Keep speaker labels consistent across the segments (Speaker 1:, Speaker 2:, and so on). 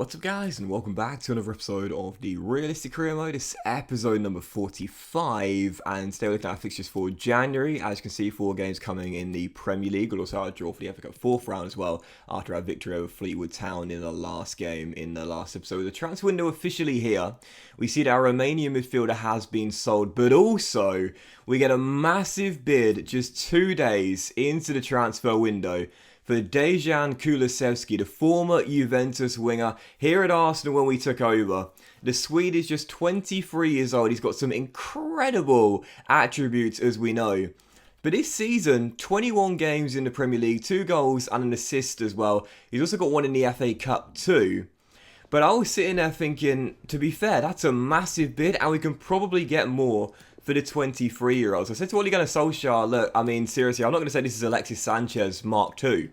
Speaker 1: What's up guys, and welcome back to another episode of the Realistic Career Mode. It's episode number 45, and today we're looking at our fixtures for January. As you can see, 4 games coming in the Premier League. We'll also have a draw for the FA Cup 4th round as well, after our victory over Fleetwood Town in the last game in the last episode. The transfer window officially here. We see that our Romanian midfielder has been sold, but also we get a massive bid just 2 days into the transfer window for Dejan Kulusevski, the former Juventus winger, here at Arsenal when we took over. The Swede is just 23 years old. He's got some incredible attributes, as we know. But this season, 21 games in the Premier League, 2 goals and an assist as well. He's also got one in the FA Cup too. But I was sitting there thinking, to be fair, that's a massive bid, and we can probably get more for the 23-year-old. So I said to Ole Gunnar Solskjaer, look, I mean, seriously, I'm not going to say this is Alexis Sanchez Mark II,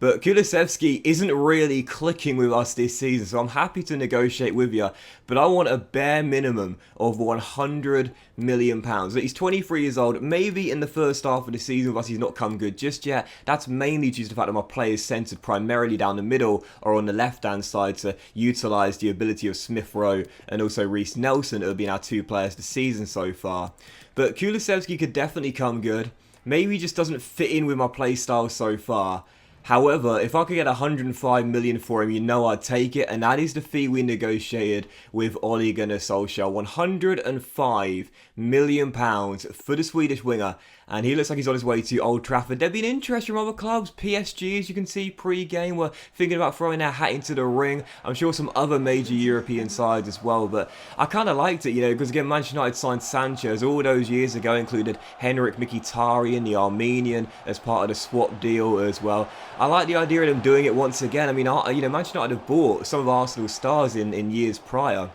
Speaker 1: but Kulusevski isn't really clicking with us this season, so I'm happy to negotiate with you, but I want a bare minimum of £100 million. He's 23 years old. Maybe in the first half of the season with us he's not come good just yet. That's mainly due to the fact that my play is centred primarily down the middle or on the left-hand side to utilise the ability of Smith Rowe and also Reece Nelson, who have been our 2 players this season so far. But Kulusevski could definitely come good. Maybe he just doesn't fit in with my play style so far. However, if I could get 105 million for him, you know I'd take it, and that is the fee we negotiated with Ole Gunnar Solskjaer. 105 million pounds for the Swedish winger, and he looks like he's on his way to Old Trafford. There've been interest from other clubs. PSG, as you can see, pre-game were thinking about throwing their hat into the ring. I'm sure some other major European sides as well, but I kind of liked it, you know, because again, Manchester United signed Sanchez all those years ago, included Henrik Mkhitaryan, the Armenian, as part of the swap deal as well. I like the idea of them doing it once again. I mean, you know, Manchester United have bought some of Arsenal's stars in years prior.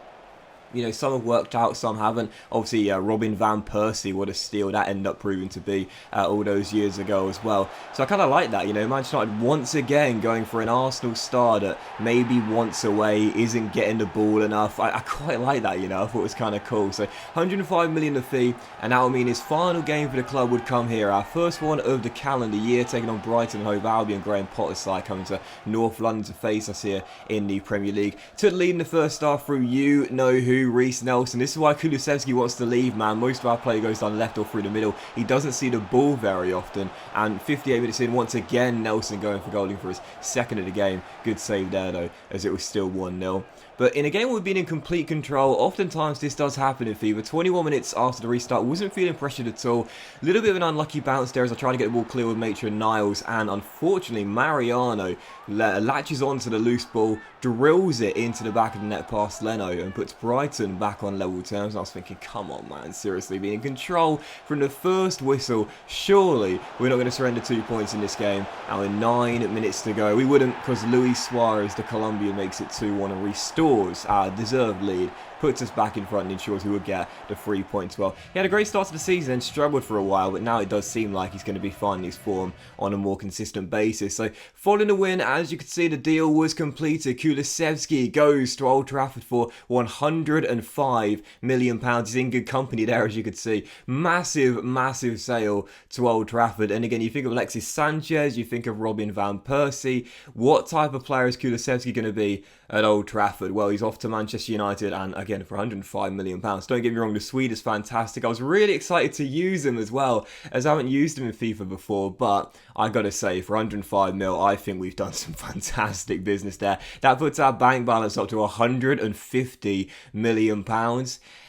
Speaker 1: You know, some have worked out, some haven't. Obviously, Robin Van Persie, what a steal that ended up proving to be all those years ago as well. So I kind of like that, you know, Manchester United once again going for an Arsenal star that maybe once away isn't getting the ball enough. I quite like that, you know, I thought it was kind of cool. So 105 million the fee, and that would mean his final game for the club would come here. Our first one of the calendar year, taking on Brighton and Hove Albion. Graham Potter's side coming to North London to face us here in the Premier League. Took the lead in the first half through you know who, Reece Nelson. This is why Kulusevski wants to leave, man. Most of our play goes down the left or through the middle. He doesn't see the ball very often, and 58 minutes in, once again Nelson going for goaling for his second of the game. Good save there though, as it was still 1-0. But in a game where we've been in complete control, oftentimes this does happen in FIFA. 21 minutes after the restart, wasn't feeling pressured at all. A little bit of an unlucky bounce there as I try to get the ball clear with Maitland-Niles, and unfortunately Mariano latches onto the loose ball, drills it into the back of the net past Leno, and puts Brighton back on level terms. And I was thinking, come on man, seriously, being in control from the first whistle, surely we're not going to surrender 2 points in this game. And with 9 minutes to go, we wouldn't, because Luis Suarez, the Colombian, makes it 2-1 and restores our deserved lead, puts us back in front and ensures we would get the 3 points. Well, he had a great start to the season and struggled for a while, but now it does seem like he's going to be finding his form on a more consistent basis. So following the win, as you can see, the deal was completed. Kulusevski goes to Old Trafford for £105 million. He's in good company there, as you could see. Massive, massive sale to Old Trafford. And again, you think of Alexis Sanchez, you think of Robin Van Persie. What type of player is Kulusevski going to be at Old Trafford? Well, he's off to Manchester United, and again for £105 million. Don't get me wrong, the Swede is fantastic. I was really excited to use him as well, as I haven't used him in FIFA before, but I gotta say, for 105 mil, I think we've done some fantastic business there. That puts our bank balance up to £150 million.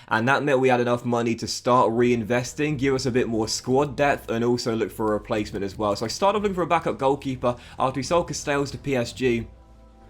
Speaker 1: And that meant we had enough money to start reinvesting, give us a bit more squad depth, and also look for a replacement as well. So I started looking for a backup goalkeeper after we sold Castells to PSG.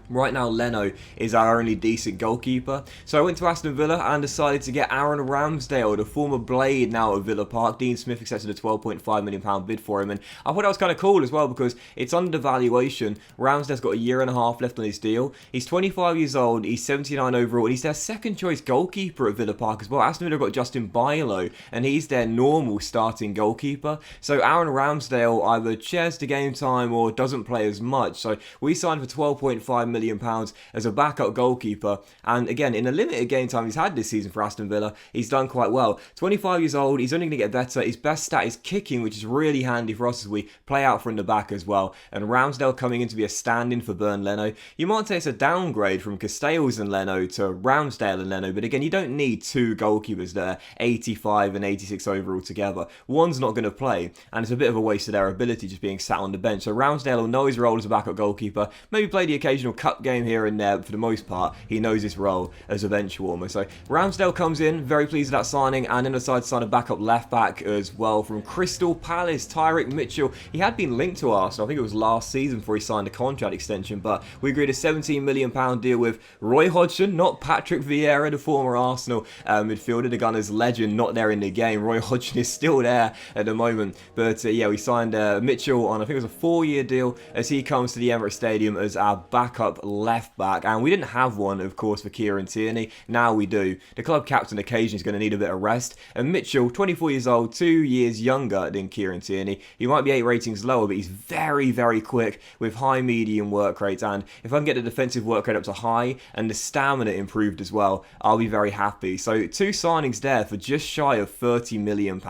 Speaker 1: Right now, Leno is our only decent goalkeeper. So I went to Aston Villa and decided to get Aaron Ramsdale, the former Blade, now at Villa Park. Dean Smith accepted a £12.5 million bid for him. And I thought that was kind of cool as well, because it's under the valuation. Ramsdale's got a year and a half left on his deal. He's 25 years old. He's 79 overall. And he's their second choice goalkeeper at Villa Park as well. Aston Villa got Justin Bilo, and he's their normal starting goalkeeper. So Aaron Ramsdale either shares the game time or doesn't play as much. So we signed for £12.5 million million as a backup goalkeeper. And again, in the limited game time he's had this season for Aston Villa, he's done quite well. 25 years old, he's only going to get better. His best stat is kicking, which is really handy for us as we play out from the back as well. And Ramsdale coming in to be a stand-in for Bernd Leno. You might say it's a downgrade from Castells and Leno to Ramsdale and Leno, but again, you don't need two goalkeepers there, 85 and 86 overall together. One's not going to play, and it's a bit of a waste of their ability just being sat on the bench. So Ramsdale will know his role as a backup goalkeeper, maybe play the occasional cup game here and there, but for the most part, he knows his role as a bench warmer. So Ramsdale comes in, very pleased with that signing, and then decided to sign a backup left back as well from Crystal Palace, Tyrick Mitchell. He had been linked to Arsenal, I think it was last season before he signed a contract extension, but we agreed a £17 million deal with Roy Hodgson, not Patrick Vieira, the former Arsenal midfielder, the Gunners legend, not there in the game. Roy Hodgson is still there at the moment, but yeah, we signed Mitchell on, I think it was a 4-year deal as he comes to the Emirates Stadium as our backup left back, and we didn't have one, of course, for Kieran Tierney. Now we do. The club captain occasionally is going to need a bit of rest, and Mitchell, 24 years old, 2 years younger than Kieran Tierney. He might be 8 ratings lower, but he's very, very quick with high medium work rates, and if I can get the defensive work rate up to high and the stamina improved as well, I'll be very happy. So 2 signings there for just shy of £30 million.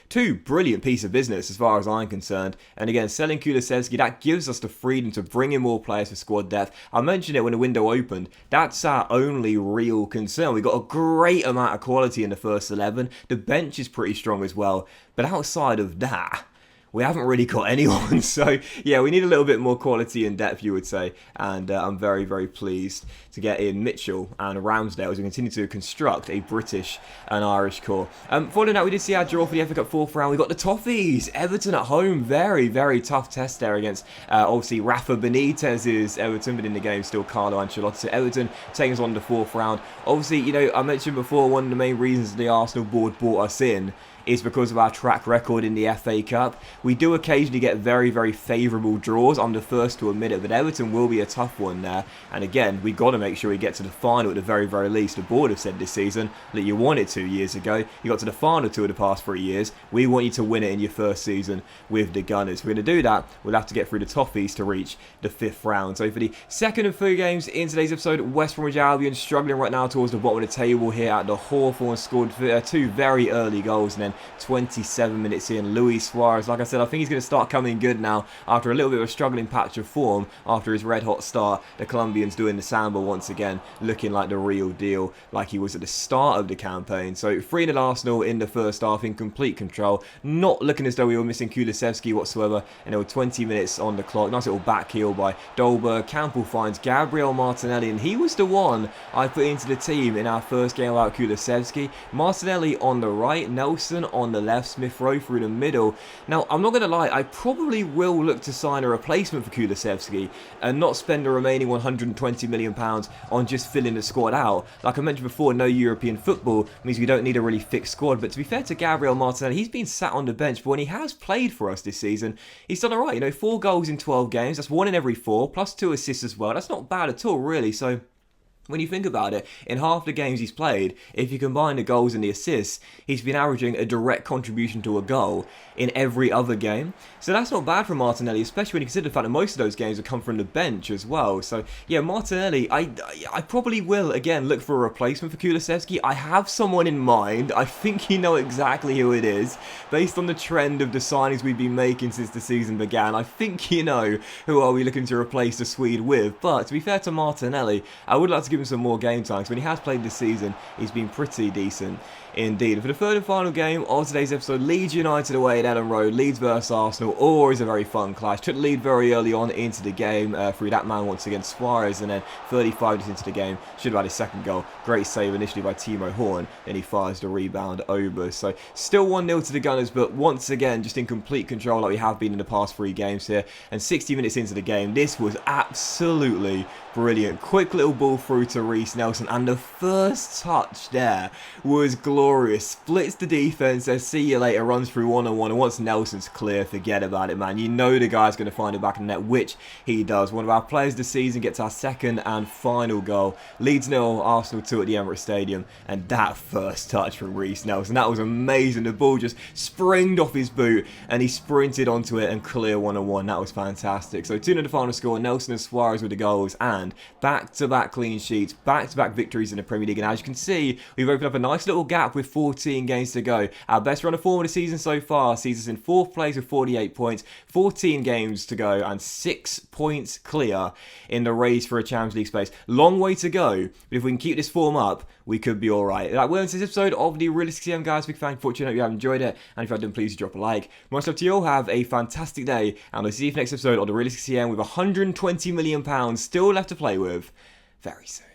Speaker 1: 2 brilliant piece of business as far as I'm concerned. And again, selling Kulusevski, that gives us the freedom to bring in more players for squad depth. I mentioned it when the window opened. That's our only real concern. We got a great amount of quality in the first 11. The bench is pretty strong as well. But outside of that, we haven't really got anyone. So yeah, we need a little bit more quality and depth, you would say. And I'm very, very pleased to get in Mitchell and Ramsdale as we continue to construct a British and Irish core. Following that, we did see our draw for the FA Cup 4th round. We got the Toffees, Everton at home. Very, very tough test there against obviously Rafa Benitez's Everton, but in the game still Carlo Ancelotti. So Everton taking us on the 4th round. Obviously, you know, I mentioned before, one of the main reasons the Arsenal board brought us in is because of our track record in the FA Cup. We do occasionally get very, very favourable draws. I'm the first to admit it, but Everton will be a tough one there. And again, we got to make sure we get to the final at the very, very least. The board have said this season that you won it 2 years ago. You got to the final 2 of the past 3 years. We want you to win it in your first season with the Gunners. If we're going to do that, we'll have to get through the Toffees to reach the 5th round. So for the second of 3 games in today's episode, West Bromwich Albion struggling right now towards the bottom of the table here at the Hawthorn. Scored 2 very early goals, and then 27 minutes in, Luis Suarez, like I said, I think he's going to start coming good now after a little bit of a struggling patch of form after his red hot start. The Colombians doing the samba once again, looking like the real deal, like he was at the start of the campaign. So 3-0 Arsenal in the first half, in complete control, not looking as though we were missing Kulusevski whatsoever, and there were 20 minutes on the clock. Nice little back heel by Dolberg. Campbell finds Gabriel Martinelli, and he was the one I put into the team in our first game without Kulusevski. Martinelli on the right, Nelson on the left, Smith Rowe through the middle. Now, I'm not going to lie, I probably will look to sign a replacement for Kulusevski and not spend the remaining £120 million on just filling the squad out. Like I mentioned before, no European football means we don't need a really fixed squad, but to be fair to Gabriel Martinelli, he's been sat on the bench, but when he has played for us this season, he's done alright. You know, 4 goals in 12 games, that's 1 in every 4, plus 2 assists as well. That's not bad at all, really. So when you think about it, in half the games he's played, if you combine the goals and the assists, he's been averaging a direct contribution to a goal in every other game. So that's not bad for Martinelli, especially when you consider the fact that most of those games have come from the bench as well. So yeah, Martinelli, I probably will, again, look for a replacement for Kulusevski. I have someone in mind. I think you know exactly who it is. Based on the trend of the signings we've been making since the season began, I think you know who are we looking to replace the Swede with. But to be fair to Martinelli, I would like to give him some more game time, because when he has played this season, he's been pretty decent indeed. For the third and final game of today's episode, Leeds United away at Ellen Road, Leeds versus Arsenal, always a very fun clash. Took the lead very early on into the game through that man once again, Suarez, and then 35 minutes into the game, should have had his second goal. Great save initially by Timo Horn, then he fires the rebound over. So still 1-0 to the Gunners, but once again just in complete control like we have been in the past 3 games here. And 60 minutes into the game, this was absolutely brilliant. Quick little ball through through to Reece Nelson, and the first touch there was glorious. Splits the defense, says see you later, runs through one-on-one, and once Nelson's clear, forget about it, man. You know the guy's going to find it back in the net, which he does. One of our players this season gets our second and final goal. Leeds 0, Arsenal 2 at the Emirates Stadium, and that first touch from Reece Nelson, that was amazing. The ball just springed off his boot, and he sprinted onto it and clear one-on-one. That was fantastic. So 2-0 the final score, Nelson and Suarez with the goals, and back-to-back clean sheets, back-to-back victories in the Premier League. And as you can see, we've opened up a nice little gap with 14 games to go. Our best run of form of the season so far sees us in 4th place with 48 points, 14 games to go, and 6 points clear in the race for a Champions League space. Long way to go, but if we can keep this form up, we could be alright. That will end this episode of the Realistic CM, guys. Big fan, fortunate hope you have enjoyed it, and if you have done, please drop a like. Much love to you all, have a fantastic day, and I'll see you for the next episode of the Realistic CM with £120 million still left to play with very soon.